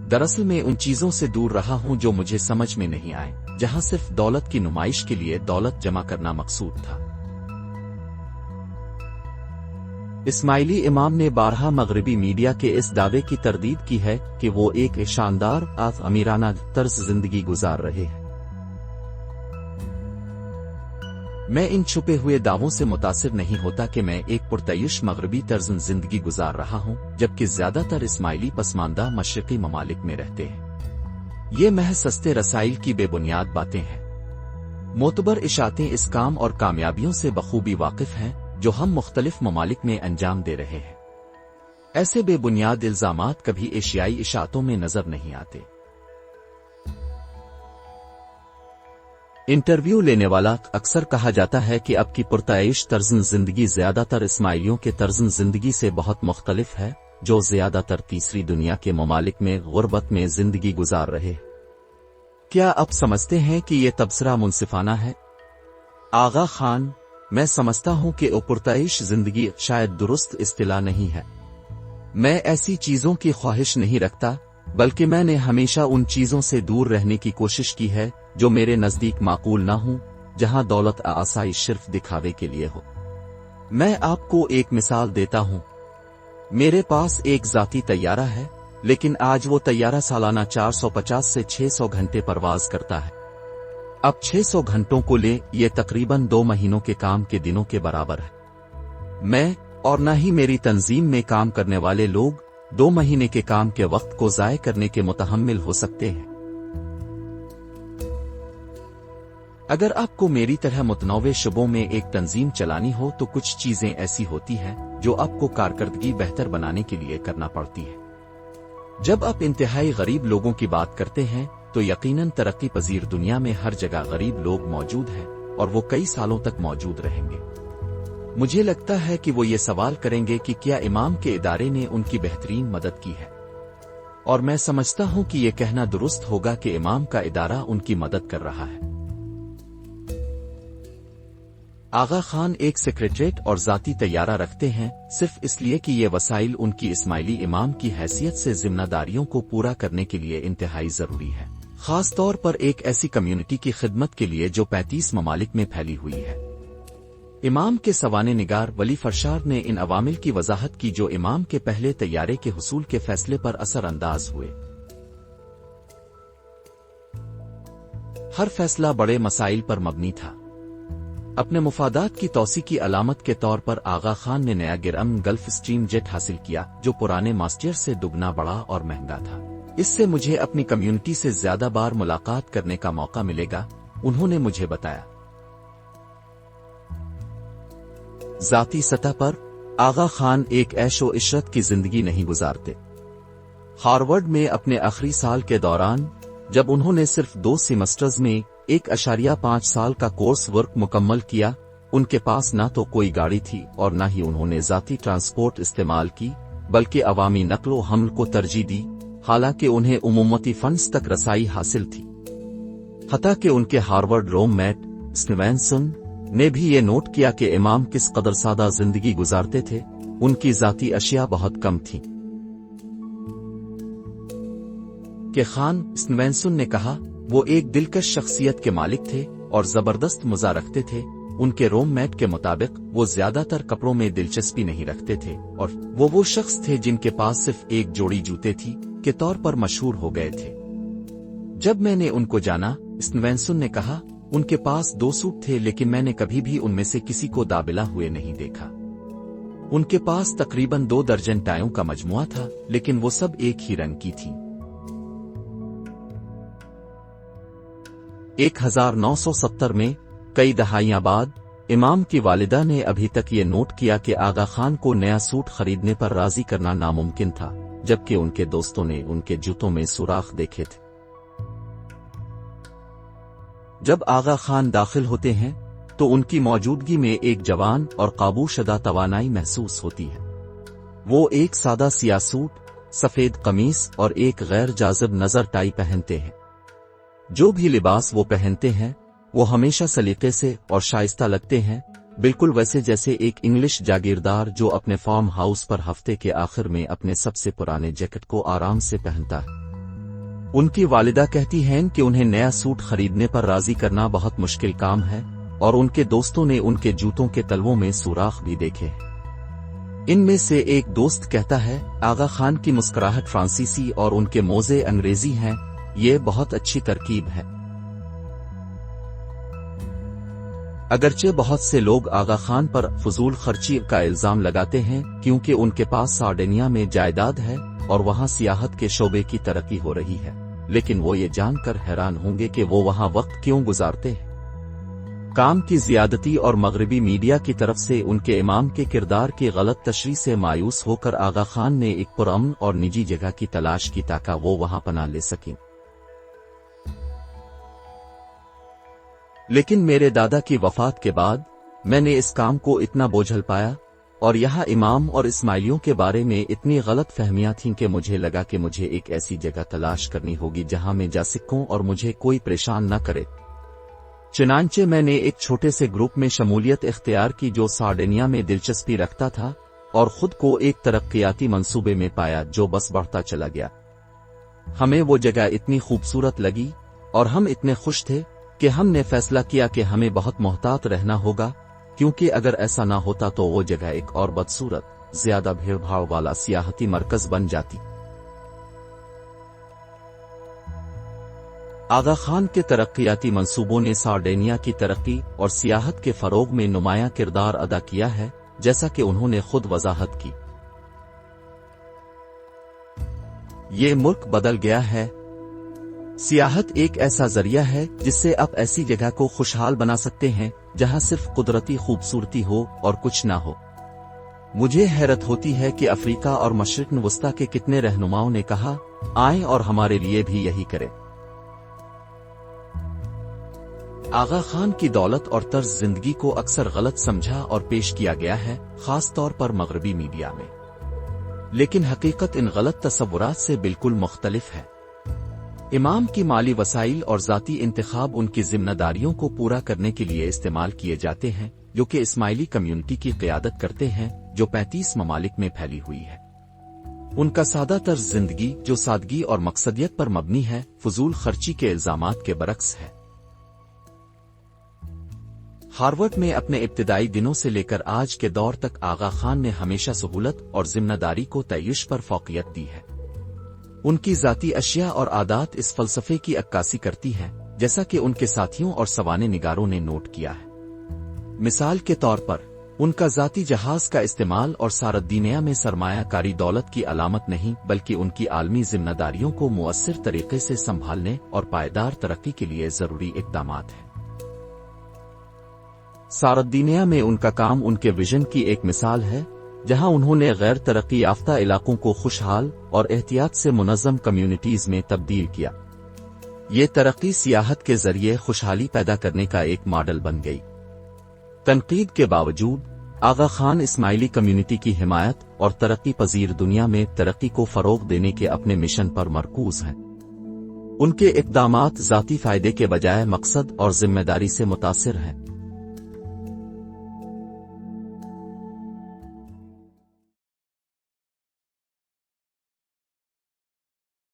दरअसल मैं उन चीजों से दूर रहा हूं जो मुझे समझ में नहीं आए, जहां सिर्फ दौलत की नुमाइश के लिए दौलत जमा करना मकसूद था। इस्माइली इमाम ने बारहा मगरबी मीडिया के इस दावे की तरदीद की है कि वो एक शानदार अमीराना तर्ज जिंदगी गुजार रहे हैं। मैं इन छुपे हुए दावों से मुतासिर नहीं होता कि मैं एक पुरतयश मगरबी तर्ज जिंदगी गुजार रहा हूं, जबकि ज्यादातर इस्माइली पसमानदा मशरकी ममालिक में रहते हैं। ये महज सस्ते रसाइल की बेबुनियाद बातें हैं। मोतबर इशातें इस काम और कामयाबियों से बखूबी वाकिफ हैं जो हम मुख्तलिफ ममालिक में अंजाम दे रहे हैं। ऐसे बेबुनियाद इल्जामात कभी एशियाई इशातों में नजर नहीं आते। इंटरव्यू लेने वाला अक्सर कहा जाता है कि अब की पुरतयश तर्ज़ जिंदगी ज्यादातर इस्माइलियों के तर्ज़ जिंदगी से बहुत मुख्तलिफ है, जो ज्यादातर तीसरी दुनिया के ममालिक में गुर्बत में जिंदगी गुजार रहे। क्या आप समझते हैं कि यह तबसरा मुनसिफाना है? आगा खान, मैं समझता हूं कि पुरतयश जिंदगी शायद दुरुस्त इस्तिला नहीं है। मैं ऐसी चीजों की ख्वाहिश नहीं रखता, बल्कि मैंने हमेशा उन चीजों से दूर रहने की कोशिश की है जो मेरे नजदीक माकूल ना हो, जहां दौलत आसाइश सिर्फ दिखावे के लिए हो। मैं आपको एक मिसाल देता हूं। मेरे पास एक जाती तैयारा है, लेकिन आज वो तैयारा सालाना 450 से 600 घंटे परवाज करता है। अब 600 घंटों को ले, ये तकरीबन 2 महीनों के काम के दिनों के बराबर है। मैं और न ही मेरी तंजीम में काम करने वाले लोग 2 महीने के काम के वक्त को ज़ाय करने के मुतहम्मिल हो सकते हैं। अगर आपको मेरी तरह मुतनव्वे शुबों में एक तंजीम चलानी हो तो कुछ चीजें ऐसी होती हैं जो आपको कारकर्दगी बेहतर बनाने के लिए करना पड़ती है। जब आप इंतहाई गरीब लोगों की बात करते हैं तो यकीनन तरक्की पजीर दुनिया में हर जगह गरीब लोग मौजूद हैं और वो कई सालों तक मौजूद रहेंगे। मुझे लगता है कि वो ये सवाल करेंगे कि क्या इमाम के इदारे ने उनकी बेहतरीन मदद की है, और मैं समझता हूं कि ये कहना दुरुस्त होगा कि इमाम का इदारा उनकी मदद कर रहा है। आगा खान एक सेक्रेटरीट और जाती तैयारा रखते हैं सिर्फ इसलिए कि ये वसाइल उनकी इस्माइली इमाम की हैसियत से जिम्मेदारियों को पूरा करने के लिए इंतहाई जरूरी है, खास तौर पर एक ऐसी कम्युनिटी की खिदमत के लिए जो 35 ममालिक में फैली हुई है। इमाम के सवाने निगार वली फरशार ने इन अवामिल की वजाहत की जो इमाम के पहले तैयारे के हुसूल के फैसले पर असर अंदाज हुए। हर फैसला बड़े मसाइल पर मबनी था। अपने मुफादात की तौसी की अलामत के तौर पर आगा खान ने नया गिरम गल्फ स्ट्रीम जेट हासिल किया, जो पुराने मास्टर से दुगना बड़ा और महंगा था। इससे मुझे अपनी कम्युनिटी से ज्यादा बार मुलाकात करने का मौका मिलेगा, उन्होंने मुझे बताया। जाती सतह पर आगा खान एक ऐशो इशरत की जिंदगी नहीं गुजारते। हार्वर्ड में अपने आखिरी साल के दौरान जब उन्होंने सिर्फ 2 सेमेस्टर्स में 1.5 साल का कोर्स वर्क मुकम्मल किया, उनके पास ना तो कोई गाड़ी थी और ना ही उन्होंने जाती ट्रांसपोर्ट इस्तेमाल की, बल्कि अवामी नक्लो हमल को तरजीह दी, हालांकि उन्हें उमूमती फंड्स तक रसाई हासिल थी। हत्ता कि उनके हार्वर्ड रूममेट स्टीवेंसन ने भी ये नोट किया कि इमाम किस कदर सादा जिंदगी गुजारते थे, उनकी जाती अशिया बहुत कम थीं। के खान स्टीवेंसन ने कहा, वो एक दिलकश शख्सियत के मालिक थे और जबरदस्त मजा रखते थे। उनके रूममेट के मुताबिक वो ज्यादातर कपड़ों में दिलचस्पी नहीं रखते थे और वो शख्स थे जिनके पास सिर्फ एक जोड़ी जूते थी के तौर पर मशहूर हो गए थे। जब मैंने उनको जाना, स्टीवेंसन ने कहा, उनके पास 2 सूट थे, लेकिन मैंने कभी भी उनमें से किसी को दाबिला हुए नहीं देखा। उनके पास तकरीबन 2 दर्जन टायों का मजमुआ था, लेकिन वो सब एक ही रंग की थी। 1970 में, कई दहाइयां बाद, इमाम की वालिदा ने अभी तक ये नोट किया कि आगा खान को नया सूट खरीदने पर राजी करना नामुमकिन था, जबकि उनके दोस्तों ने उनके जूतों में सुराख देखे थे। जब आगा खान दाखिल होते हैं तो उनकी मौजूदगी में एक जवान और काबूशदा तवानाई महसूस होती है। वो एक सादा सियाह सूट, सफेद कमीज और एक गैर जाज़िब नजर टाई पहनते हैं। जो भी लिबास वो पहनते हैं वो हमेशा सलीके से और शाइस्ता लगते हैं, बिल्कुल वैसे जैसे एक इंग्लिश जागीरदार जो अपने फार्म हाउस पर हफ्ते के आखिर में अपने सबसे पुराने जैकेट को आराम से पहनता है। उनकी वालिदा कहती हैं कि उन्हें नया सूट खरीदने पर राजी करना बहुत मुश्किल काम है और उनके दोस्तों ने उनके जूतों के तलवों में सुराख भी देखे हैं। इनमें से एक दोस्त कहता है, आगा खान की मुस्कुराहट फ्रांसीसी और उनके मोजे अंग्रेजी हैं, ये बहुत अच्छी तरकीब है। अगरचे बहुत से लोग आगा खान पर फजूल खर्ची का इल्जाम लगाते हैं क्योंकि उनके पास सार्डिनिया में जायदाद है और वहां सियाहत के शोबे की तरक्की हो रही है, लेकिन वो ये जानकर हैरान होंगे कि वो वहां वक्त क्यों गुजारते हैं। काम की ज्यादती और मगरबी मीडिया की तरफ से उनके इमाम के किरदार की गलत तशरीह से मायूस होकर आगा खान ने एक पुरअमन और निजी जगह की तलाश की ताकि वो वहां पनाह ले सकें। लेकिन मेरे दादा की वफात के बाद मैंने इस काम को इतना बोझल पाया और यहाँ इमाम और इस्माइलियों के बारे में इतनी गलत फहमियां थीं कि मुझे लगा कि मुझे एक ऐसी जगह तलाश करनी होगी जहां मैं जा सकूं और मुझे कोई परेशान न करे। चुनांचे मैंने एक छोटे से ग्रुप में शमूलियत इख्तियार की जो सार्डिनिया में दिलचस्पी रखता था और खुद को एक तरक्कियाती मंसूबे में पाया जो बस बढ़ता चला गया। हमें वो जगह इतनी खूबसूरत लगी और हम इतने खुश थे कि हमने फैसला किया कि हमें बहुत मोहतात रहना होगा, क्योंकि अगर ऐसा ना होता तो वो जगह एक और बदसूरत, ज्यादा भीड़भाड़ वाला सियाहती मरकज बन जाती। आगा खान के तरक्कियाती मंसूबों ने सार्डिनिया की तरक्की और सियाहत के फरोग में नुमायां किरदार अदा किया है, जैसा कि उन्होंने खुद वजाहत की। ये मुल्क बदल गया है। सियाहत एक ऐसा जरिया है जिससे आप ऐसी जगह को खुशहाल बना सकते हैं जहां सिर्फ कुदरती खूबसूरती हो और कुछ ना हो। मुझे हैरत होती है कि अफ्रीका और मशरिक वस्ता के कितने रहनुमाओं ने कहा, आएं और हमारे लिए भी यही करें। आगा खान की दौलत और तर्ज जिंदगी को अक्सर गलत समझा और पेश किया गया है, खास तौर पर मगरबी मीडिया में, लेकिन हकीकत इन गलत तस्वुरात से बिल्कुल मुख्तलिफ है। इमाम की माली वसाइल और जाती इंतखाब उनकी जिम्मेदारियों को पूरा करने के लिए इस्तेमाल किए जाते हैं, जो कि इस्माइली कम्युनिटी की क़ियादत करते हैं जो 35 ममालिक में फैली हुई है। उनका सादा तर्ज जिंदगी जो सादगी और मकसदियत पर मबनी है, फजूल खर्ची के इल्जामात के बरक्स है। हार्वर्ड में अपने इब्तिदाई दिनों से लेकर आज के दौर तक आगा खान ने हमेशा सहूलत और जिम्मेदारी को तय्युश पर फौकियत दी है। उनकी जाती अशिया और आदात इस फलसफे की अक्कासी करती हैं, जैसा कि उनके साथियों और सवाने निगारों ने नोट किया है। मिसाल के तौर पर, उनका जाती जहाज का इस्तेमाल और सारदीनिया में सरमायाकारी दौलत की अलामत नहीं, बल्कि उनकी आलमी जिम्मेदारियों को मुअस्सिर तरीके से संभालने और पायदार तरक्की के लिए जरूरी इक़दामात हैं। सारदीनिया में उनका काम उनके विजन की एक मिसाल है, जहां उन्होंने गैर तरक्की याफ्ता इलाकों को खुशहाल और एहतियात से मुनज़्ज़म कम्युनिटीज में तब्दील किया। ये तरक्की सियाहत के जरिए खुशहाली पैदा करने का एक मॉडल बन गई। तनकीद के बावजूद आगा खान इस्माइली कम्युनिटी की हिमायत और तरक्की पजीर दुनिया में तरक्की को फरोग देने के अपने मिशन पर मरकूज हैं। उनके इक़दामात ज़ाती फायदे के बजाय मकसद और जिम्मेदारी से मुतासिर हैं।